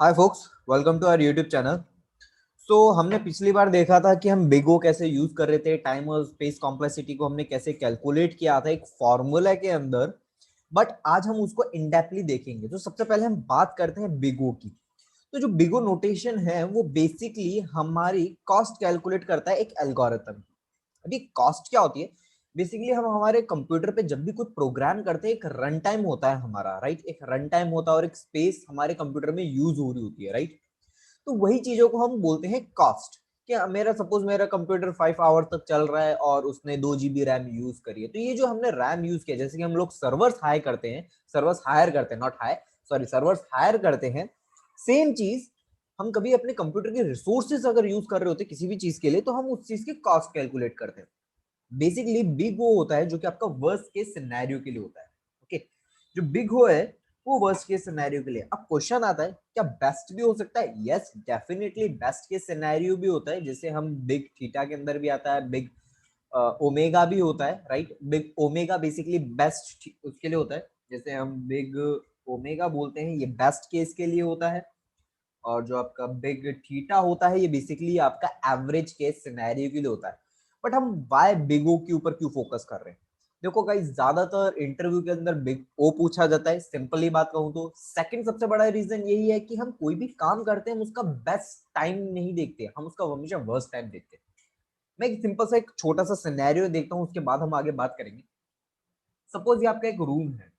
Hi folks, welcome to our YouTube channel. हमने पिछली बार देखा था कि हम बिग ओ कैसे यूज कर रहे थे, टाइम और स्पेस कॉम्प्लेक्सिटी को हमने कैसे कैलकुलेट किया था एक फॉर्मूला के अंदर। बट आज हम उसको इनडेप्थली देखेंगे। तो सबसे पहले हम बात करते हैं बिग ओ की। तो जो बिग ओ नोटेशन है वो बेसिकली हमारी कॉस्ट कैलकुलेट करता है एक एल्गोरिथम। अभी कॉस्ट क्या होती है? बेसिकली हम हमारे कंप्यूटर पे जब भी कुछ प्रोग्राम करते हैं एक रन टाइम होता है हमारा, राइट। एक रन टाइम होता है और एक स्पेस हमारे कंप्यूटर में यूज हो रही होती है, राइट। तो वही चीजों को हम बोलते हैं कॉस्ट। क्या मेरा सपोज मेरा कंप्यूटर 5 आवर तक चल रहा है और उसने 2 GB रैम यूज करी है, तो ये जो हमने रैम यूज किया, जैसे कि हम लोग सर्वर्स हाई करते हैं, सर्वर्स हायर करते हैं, not high, sorry, servers hire करते हैं। सेम चीज हम कभी अपने कंप्यूटर के रिसोर्सेज अगर यूज कर रहे होते किसी भी चीज के लिए, तो हम उस चीज की कॉस्ट कैलकुलेट करते हैं। बेसिकली बिग वो होता है जो कि आपका वर्स्ट केस सिनेरियो के लिए होता है। ओके, जो बिग हो है वो वर्स्ट केस सिनेरियो के लिए। अब क्वेश्चन आता है, क्या बेस्ट भी हो सकता है? Yes, definitely best case scenario भी होता है, जैसे हम बिग थीटा के अंदर भी आता है, बिग ओमेगा भी होता है, right. Big omega basically best उसके लिए होता है, जैसे हम बिग ओमेगा बोलते हैं, ये बेस्ट केस के लिए होता है। और जो आपका बिग थीटा होता है ये बेसिकली आपका एवरेज केस सिनेरियो के लिए होता है। बट हम वाई बिग ओ के ऊपर क्यों फोकस कर रहे हैं? देखो गाइस, ज्यादातर इंटरव्यू के अंदर बिग ओ पूछा जाता है, सिंपली बात कहूं तो। सेकंड सबसे बड़ा रीजन यही है कि हम कोई भी काम करते हैं हम उसका बेस्ट टाइम नहीं देखते, हम उसका हमेशा वर्स्ट टाइम देखते हैं। मैं एक सिंपल सा एक छोटा सा सिनेरियो देखता हूँ, उसके बाद हम आगे बात करेंगे। सपोज ये आपका एक रूम है,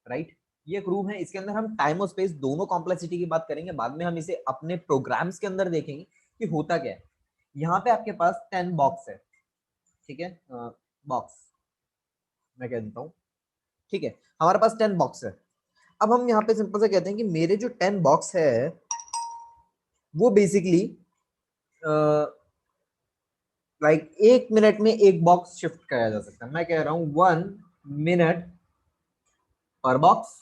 राइट। ये एक रूम है, इसके अंदर हम टाइम और स्पेस दोनों कॉम्प्लेक्सिटी की बात करेंगे, बाद में हम इसे अपने प्रोग्राम्स के अंदर देखेंगे कि होता क्या है। यहाँ पे आपके पास 10 बॉक्स है, ठीक है। बॉक्स मैं कह देता हूँ, ठीक है। हमारे पास 10 बॉक्स है। अब हम यहाँ पे सिंपल से कहते हैं कि मेरे जो 10 बॉक्स है वो बेसिकली लाइक 1 मिनट में एक बॉक्स शिफ्ट किया जा सकता है। मैं कह रहा हूँ 1 मिनट पर बॉक्स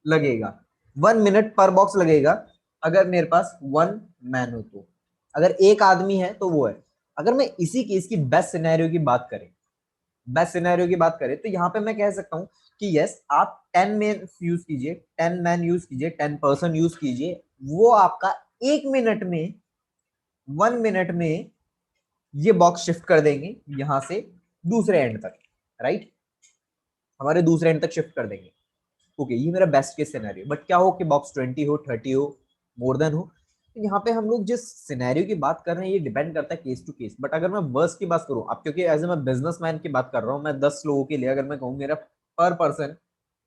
लगेगा, 1 मिनट पर बॉक्स लगेगा। अगर मेरे पास 1 मैन हो तो, अगर एक आदमी है तो वो है। अगर मैं इसी केस की बेस्ट सिनेरियो की बात करें, बेस्ट सिनेरियो की बात करें, तो यहाँ पे मैं कह सकता हूँ कि यस, आप 10 मैन यूज कीजिए, 10 मैन यूज कीजिए, 10 पर्सन यूज कीजिए। वो आपका 1 मिनट में, 1 मिनट में ये बॉक्स शिफ्ट कर देंगे यहां से दूसरे एंड तक, राइट। हमारे दूसरे एंड तक शिफ्ट कर देंगे। ओके, ये मेरा बेस्ट केस सिनेरियो। बट क्या हो कि बॉक्स 20 हो, 30 हो, मोर देन हो। तो यहाँ पे हम लोग जिस सिनेरियो की बात कर रहे हैं ये डिपेंड करता है केस टू केस। बट अगर मैं वर्स्ट की बात करूँ, अब क्योंकि एज ए मैं बिजनेसमैन की बात कर रहा हूँ, मैं 10 लोगों के लिए अगर मैं कहूँ मेरा पर पर्सन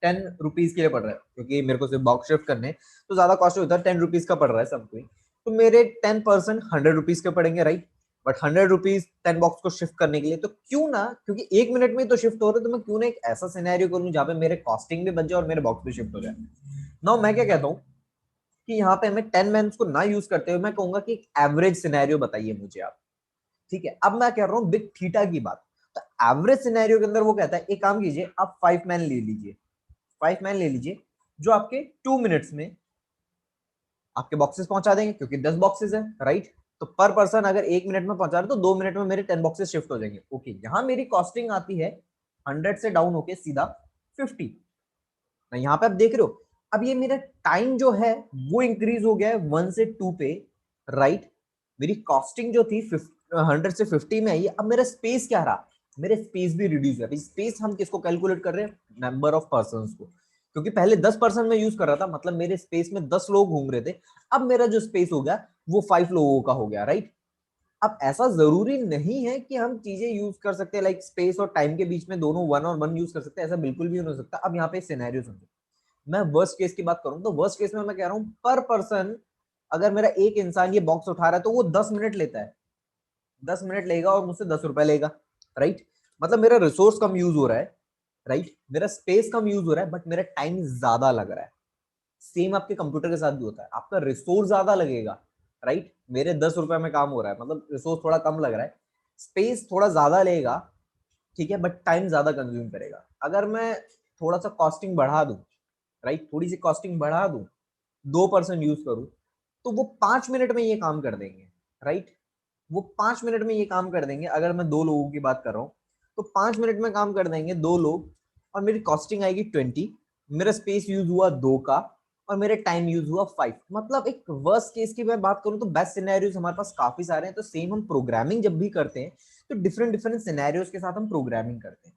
10 रुपीज के लिए पड़ रहा है, क्योंकि मेरे को सिर्फ बॉक्स शिफ्ट करने, तो ज्यादा कॉस्ट होता है, 10 रुपीज का पड़ रहा है सबको। तो मेरे 10 पर्सन 100 रुपीज के पड़ेंगे, राइट। बट 100 रुपीज 10 बॉक्स को शिफ्ट करने के लिए, तो क्यों ना, क्योंकि 1 मिनट में तो शिफ्ट हो रहे, तो मैं क्यों ना एक ऐसा सिनेरियो करूं जहां पे मेरे कॉस्टिंग भी बच जाए और मेरे बॉक्स भी शिफ्ट हो जाए। नाउ मैं क्या कहता हूँ कि यहाँ पे हमें 10 मैन को ना यूज करते हुए मैं कहूंगा कि एक एवरेज सिनेरियो बताइए मुझे आप। ठीक है, अब मैं कह रहा हूँ बिग थीटा की बात। तो एवरेज सिनेरियो के अंदर वो कहता है, एक काम कीजिए, आप 5 मैन ले लीजिए, 5 मैन ले लीजिए, जो आपके 2 मिनट्स में आपके बॉक्सेस पहुंचा देंगे, क्योंकि 10 बॉक्सेस है, राइट। तो पर पर्सन अगर 1 मिनट में पहुंचा रहे तो 2 मिनट में मेरे 10 बॉक्सेस शिफ्ट हो जाएंगे। ओके, यहां मेरी कॉस्टिंग आती है 100 से डाउन होके सीधा 50। ना यहाँ पे आप देख रहे हो, अब ये मेरा टाइम जो है वो इंक्रीज हो गया है 1 से 2 पे, राइट। मेरी कॉस्टिंग जो थी 100 से 50 में आई है। अब मेरा स्पेस क्या रहा? मेरे स्पेस भी रिड्यूस है। स्पेस हम किसको कैलकुलेट कर रहे हैं? नंबर ऑफ पर्सन को। क्योंकि पहले 10 पर्सन में यूज कर रहा था, मतलब मेरे स्पेस में 10 लोग घूम रहे थे। अब मेरा जो स्पेस हो गया वो 5 लोगों का हो गया, राइट। अब ऐसा जरूरी नहीं है कि हम चीजें यूज कर सकते हैं, लाइक स्पेस और टाइम के बीच में दोनों 1 और 1 यूज कर सकते हैं, ऐसा बिल्कुल भी नहीं हो सकता। अब यहाँ पे सिनेरियो समझो, मैं वर्स्ट केस की बात करूं तो वर्स्ट केस में मैं कह रहा हूं पर पर्सन, अगर मेरा एक इंसान ये बॉक्स उठा रहा है तो वो 10 मिनट लेता है, 10 मिनट लेगा और मुझसे 10 रुपए लेगा, राइट। मतलब मेरा रिसोर्स कम यूज हो रहा है, राइट। मेरा स्पेस कम यूज हो रहा है, बट मेरा टाइम ज्यादा लग रहा है। सेम आपके कंप्यूटर के साथ भी होता है, आपका रिसोर्स ज्यादा लगेगा, राइट। मेरे 10 रुपए में काम हो रहा है, मतलब रिसोर्स थोड़ा कम लग रहा है, स्पेस थोड़ा ज्यादा लेगा, ठीक है, बट टाइम ज्यादा कंज्यूम करेगा। अगर मैं थोड़ा सा कॉस्टिंग बढ़ा दूं, राइट, थोड़ी सी कॉस्टिंग बढ़ा दूं, 2 पर्सन यूज करूं, तो वो 5 मिनट में ये काम कर देंगे, राइट। वो 5 मिनट में ये काम कर देंगे। अगर मैं 2 लोगों की बात कर रहा हूँ तो 5 मिनट में काम कर देंगे 2 लोग, और मेरी कॉस्टिंग आएगी 20। मेरा स्पेस यूज हुआ 2 का, और मेरे टाइम यूज हुआ 5। मतलब एक वर्स्ट केस की मैं बात करूं तो बेस्ट सिनेरियोज हमारे पास काफी सारे हैं। तो सेम हम प्रोग्रामिंग जब भी करते हैं तो डिफरेंट डिफरेंट सिनेरियोज के साथ हम प्रोग्रामिंग करते हैं,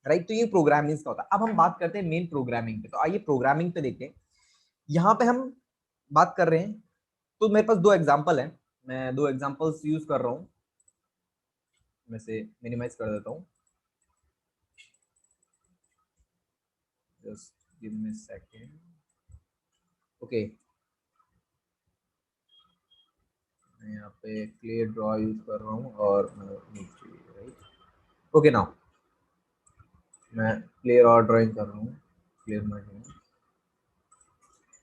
राइट। तो ये प्रोग्रामिंग का होता है। अब हम बात करते हैं मेन प्रोग्रामिंग पे। तो आइए प्रोग्रामिंग पे देखते हैं। यहाँ पे हम बात कर रहे हैं, तो मेरे पास दो एग्जाम्पल है, मैं दो एग्जाम्पल्स यूज कर रहा हूँ। मैं से मिनिमाइज कर देता हूँ, just give me second. Okay, मैं यहाँ पे क्लियर ड्रॉ यूज कर रहा हूँ और राइट। ओके, नाउ मैं क्लियर और ड्राइंग कर रहा हूँ, क्लियर मार्जिन,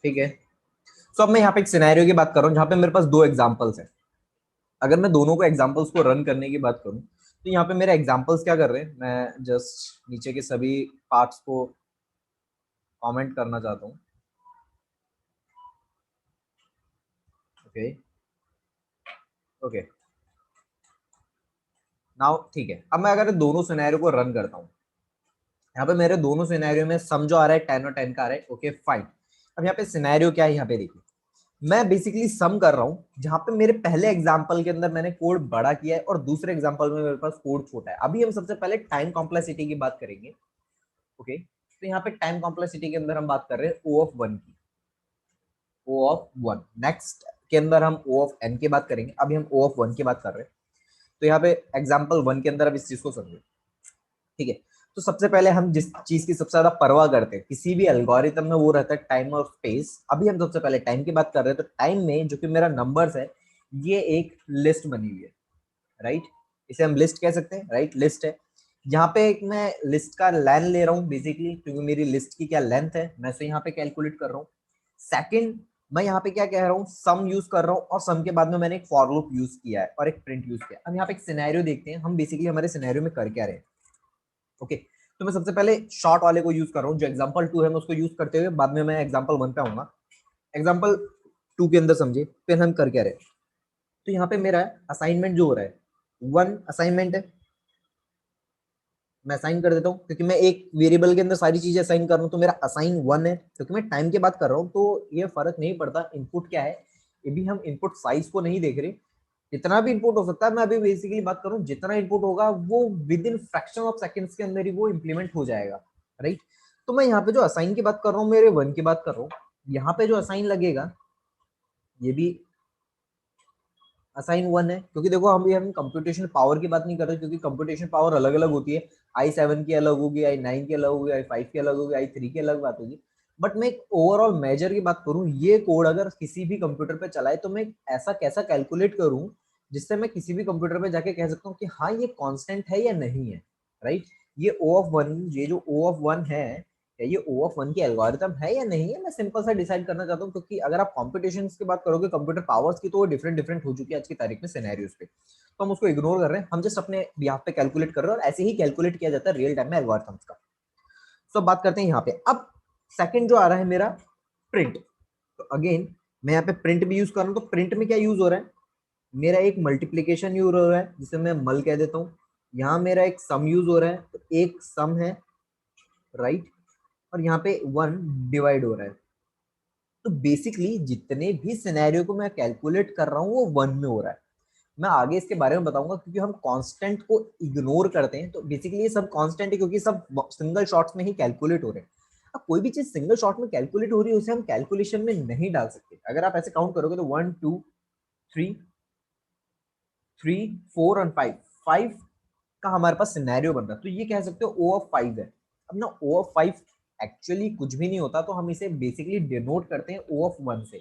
ठीक है। सो अब मैं यहाँ पे एक सिनेरियो की बात कर रहा हूँ जहाँ पे मेरे पास दो एग्जांपल्स हैं। अगर मैं दोनों को एग्जांपल्स को रन करने की बात करूँ तो यहाँ पे मेरे एग्जांपल्स क्या कर रहे हैं, मैं जस्ट नीचे के सभी पार्ट्स को कमेंट करना चाहता हूँ। ओके ओके, नाउ ठीक है। अब मैं अगर दोनों सिनेरियो को रन करता हूँ, यहाँ पे मेरे दोनों सिनेरियो में सम जो आ रहा है 10 और 10 का आ रहा है। Okay fine. अब यहाँ पे सिनेरियो क्या है, यहाँ पे देखिए मैं बेसिकली सम कर रहा हूँ, जहां पे मेरे पहले एग्जांपल के अंदर मैंने कोड बड़ा किया है और दूसरे एग्जांपल में मेरे पास कोड छोटा है। अभी हम सबसे पहले टाइम कॉम्प्लेक्सिटी की बात करेंगे। ओके, तो यहाँ पे टाइम कॉम्प्लेक्सिटी के अंदर हम बात कर रहे हैं ओ ऑफ वन की, ओ ऑफ वन। नेक्स्ट के अंदर हम ओ ऑफ एन की बात करेंगे, अभी हम ओ ऑफ वन की बात कर रहे हैं। तो यहाँ पे एग्जाम्पल वन के अंदर अब इस चीज को समझो, ठीक है। तो सबसे पहले हम जिस चीज की सबसे ज्यादा परवाह करते हैं किसी भी एल्गोरिथम में, वो रहता है टाइम और स्पेस। अभी हम सबसे पहले टाइम की बात कर रहे हैं। तो टाइम में जो कि मेरा नंबर्स है, ये एक लिस्ट बनी हुई है, राइट। इसे हम लिस्ट कह सकते हैं, राइट, लिस्ट है। यहाँ पे एक मैं लिस्ट का लेंथ ले रहा हूँ बेसिकली, क्योंकि मेरी लिस्ट की क्या लेंथ है मैं इसे यहाँ पे कैलकुलेट कर रहा हूँ। सेकंड, मैं यहाँ पे क्या कह रहा हूँ, सम यूज कर रहा हूँ और सम के बाद में मैंने एक फॉर लूप यूज किया है और एक प्रिंट यूज किया। अब यहाँ पे एक सिनेरियो देखते हैं हम बेसिकली हमारे सिनेरियो में कर क्या रहे हैं। ओके, तो मैं सबसे पहले शॉर्ट वाले को यूज कर रहा हूँ, जो एग्जांपल टू है मैं उसको यूज करते हुए बाद में मैं एग्जांपल वन पे आऊंगा। एग्जांपल टू के अंदर समझिए फिर हम कर क्या रहे हैं। तो यहाँ पे मेरा असाइनमेंट जो हो रहा है, वन असाइनमेंट है, मैं असाइन कर देता हूँ क्योंकि मैं एक वेरिएबल के अंदर सारी चीजें असाइन कर रहा हूँ। तो मेरा असाइन वन है क्योंकि मैं टाइम की बात कर रहा हूँ, तो ये फर्क नहीं पड़ता इनपुट क्या है। ये भी हम इनपुट साइज को नहीं देख रहे, जितना भी इनपुट हो सकता है। मैं अभी बेसिकली बात करूँ, जितना इनपुट होगा वो with in fraction of seconds के अंदर ही वो इंप्लीमेंट हो जाएगा, राइट। तो मैं यहाँ पे जो असाइन की बात कर रहा हूँ, मेरे वन की बात कर रहा हूँ, यहाँ पे जो असाइन लगेगा ये भी असाइन वन है। क्योंकि देखो हम कंप्यूटेशन पावर की बात नहीं कर रहे, क्योंकि कंप्यूटेशन पावर अलग अलग होती है। i7 की अलग होगी, i9 की अलग होगी, i5 की अलग होगी, i3 की अलग बात होगी। बट मैं एक ओवरऑल मेजर की बात करूं, ये कोड अगर किसी भी कंप्यूटर पे चलाए तो मैं ऐसा कैसा कैलकुलेट करूं जिससे मैं किसी भी कंप्यूटर पे जाके कह सकता हूँ कि हाँ ये कांस्टेंट है या नहीं है, राइट। ये ओ ऑफ वन, ये जो ओ ऑफ वन है, क्या ये ओ ऑफ वन की एल्गोरिथम है या नहीं है, मैं सिंपल सा डिसाइड करना चाहता हूँ। क्योंकि अगर आप कॉम्पिटिशन की बात करोगे कंप्यूटर पावर्स की, तो वो डिफरेंट डिफरेंट हो चुकी है आज की तारीख में सिनेरियोस पे। तो हम उसको इग्नोर कर रहे हैं, हम जस्ट अपने यहाँ पे कैलकुलेट कर रहे हैं और ऐसे ही कैलकुलेट किया जाता है रियल टाइम में एल्गोरिथम्स का। तो बात करते हैं यहाँ पे। अब सेकंड जो आ रहा है मेरा प्रिंट। तो अगेन मैं यहाँ पे प्रिंट भी यूज कर रहा हूँ। तो प्रिंट में क्या यूज हो रहा है, मेरा एक मल्टीप्लीकेशन यूज हो रहा है जिसे मैं मल कह देता हूँ। यहाँ मेरा एक सम यूज हो रहा है, तो एक सम है, राइट। और यहाँ पे वन डिवाइड हो रहा है। तो बेसिकली जितने भी सिनेरियो को मैं कैलकुलेट कर रहा हूँ वो वन में हो रहा है। मैं आगे इसके बारे में बताऊंगा, क्योंकि हम कांस्टेंट को इग्नोर करते हैं। तो बेसिकली ये सब कांस्टेंट है क्योंकि सब सिंगल शॉट्स में ही कैलकुलेट हो रहे हैं। अब कोई भी चीज सिंगल शॉट में कैलकुलेट हो रही है उसे हम कैलकुलेशन में नहीं डाल सकते। अगर आप ऐसे काउंट करोगे तो one two three, three four और फाइव, फाइव का हमारे पास सिनेरियो बन रहा है। तो ये कह सकते हो ओ ऑफ फाइव है। अब ना ओ ऑफ फाइव एक्चुअली कुछ भी नहीं होता, तो हम इसे बेसिकली डिनोट करते हैं ओ ऑफ वन से,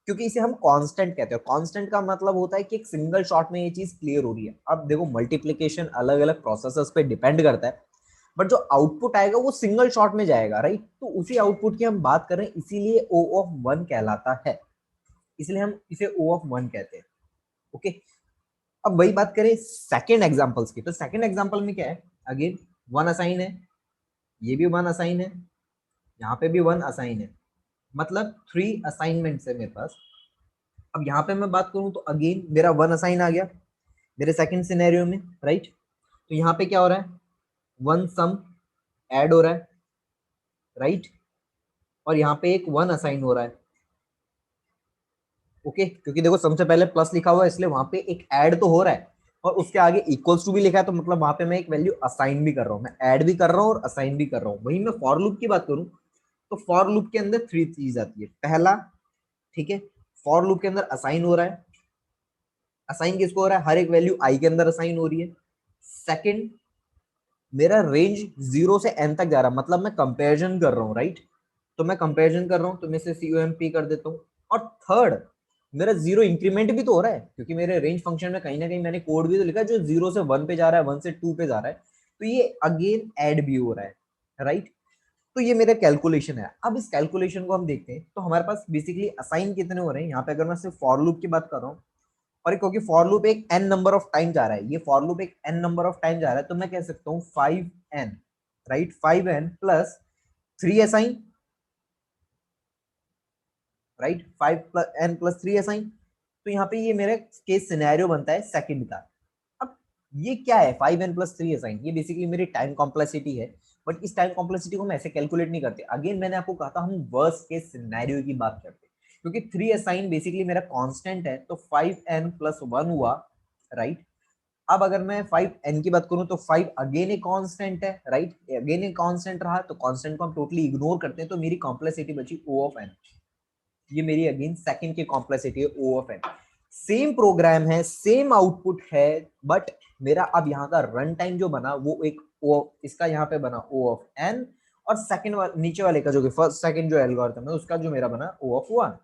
क्योंकि इसे हम कांस्टेंट कहते हैं। कांस्टेंट का मतलब होता है कि एक सिंगल शॉट में ये चीज क्लियर हो रही है। अब देखो मल्टीप्लीकेशन अलग अलग प्रोसेसर्स पे डिपेंड करता है, बट जो आउटपुट आएगा वो सिंगल शॉट में जाएगा, राइट। तो उसी आउटपुट की हम बात कर रहे हैं, इसीलिए ओ ऑफ वन कहलाता है, इसलिए हम इसे ओ ऑफ वन कहते हैं। ओके, अब वही बात करें सेकेंड एग्जाम्पल्स की। तो सेकेंड एग्जाम्पल में क्या है, अगेन वन असाइन है, ये भी वन असाइन है, यहाँ पे भी वन असाइन है, मतलब थ्री असाइनमेंट्स है मेरे पास। अब यहाँ पे मैं बात करूं तो अगेन मेरा वन असाइन आ गया मेरे सेकंड सिनेरियो में, राइट। तो यहाँ पे क्या हो रहा है, वन सम ऐड हो रहा है, राइट। और यहाँ पे एक 1 असाइन हो रहा है। ओके, क्योंकि देखो सबसे पहले प्लस लिखा हुआ है इसलिए वहां पे एक ऐड तो हो रहा है, और उसके आगे इक्वल्स टू भी लिखा है, तो मतलब वहां पे मैं एक वैल्यू असाइन भी कर रहा हूँ, मैं ऐड भी कर रहा हूँ और असाइन भी कर रहा हूँ। वही मैं फॉर लूप की बात करूँ तो फॉर लूप के अंदर 3 चीज आती है। पहला, ठीक है, फॉर लूप के अंदर असाइन हो रहा है। असाइन किसको हो रहा है? हर एक वैल्यू आई के अंदर असाइन हो रही है। सेकंड, मेरा रेंज 0 से n तक जा रहा है, मतलब मैं कंपैरिजन कर रहा हूँ, राइट? तो मैं कंपैरिजन कर रहा हूँ तो मैं इसे COMP कर देता हूँ। और थर्ड, मेरा 0 इंक्रीमेंट भी तो हो रहा है, क्योंकि मेरे रेंज फंक्शन में कहीं ना कहीं मैंने कोड भी तो लिखा है जो 0 से 1 पे जा रहा है, 1 से 2 पे जा रहा है, तो ये अगेन ऐड भी हो रहा है, राइट? तो ये मेरा कैलकुलेशन है। अब इस कैलकुलेशन को हम देखते हैं तो हमारे पास बेसिकली असाइन कितने हो रहे हैं यहाँ पे, अगर मैं सिर्फ फॉर लूप की बात कर रहा हूँ, और क्योंकि फॉर लूप एक n नंबर ऑफ टाइम जा रहा है, ये फॉर लूप एक n नंबर ऑफ टाइम जा रहा है, तो मैं कह सकता हूँ 5n, right? 5n plus 3 assign, right? 5n plus 3 assign. तो यहाँ पे ये मेरा केस सिनेरियो बनता है सेकंड का। अब ये क्या है 5n प्लस 3 असाइन? ये बेसिकली मेरी टाइम कॉम्प्लेक्सिटी है, बट इस टाइम कॉम्प्लेक्सिटी को हम ऐसे कैलकुलेट नहीं करते। अगेन मैंने आपको कहा था हम वर्स्ट केस सिनेरियो की बात करते हैं, क्योंकि 3 असाइन बेसिकली मेरा कांस्टेंट है, तो 5n प्लस 1 हुआ, राइट? अब अगर मैं 5n की बात करूं तो 5 अगेन एक कांस्टेंट है, राइट? अगेन एक कांस्टेंट रहा, तो कांस्टेंट को हम टोटली इग्नोर करते हैं, तो मेरी कॉम्प्लेक्सिटी बची O ऑफ n। ये मेरी अगेन सेकंड की कॉम्प्लेक्सिटी है O of n। Same programme है, सेम आउटपुट है, बट मेरा अब यहाँ का रन टाइम जो बना वो एक O, इसका यहाँ पे बना O ऑफ n, और सेकंड नीचे वाले का जो कि फर्स्ट सेकंड जो एल्गोरिथम है उसका जो मेरा बना O ऑफ 1।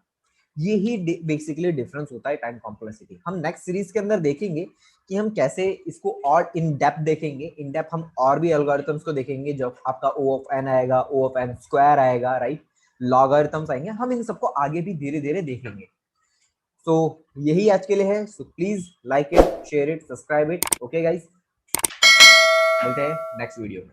यही बेसिकली डिफरेंस होता है टाइम कॉम्प्लेक्सिटी। हम नेक्स्ट सीरीज के अंदर देखेंगे कि हम कैसे इसको और इन डेप्थ देखेंगे। इन डेप्थ हम और भी एल्गोरिथम्स को देखेंगे, जब आपका O ऑफ n आएगा, O ऑफ n स्क्वायर आएगा, राइट? लॉगरिथम्स आएंगे, हम इन सबको आगे भी धीरे धीरे देखेंगे। सो यही आज के लिए है। So please like it, share it, subscribe it. Okay guys, मिलते हैं नेक्स्ट वीडियो में।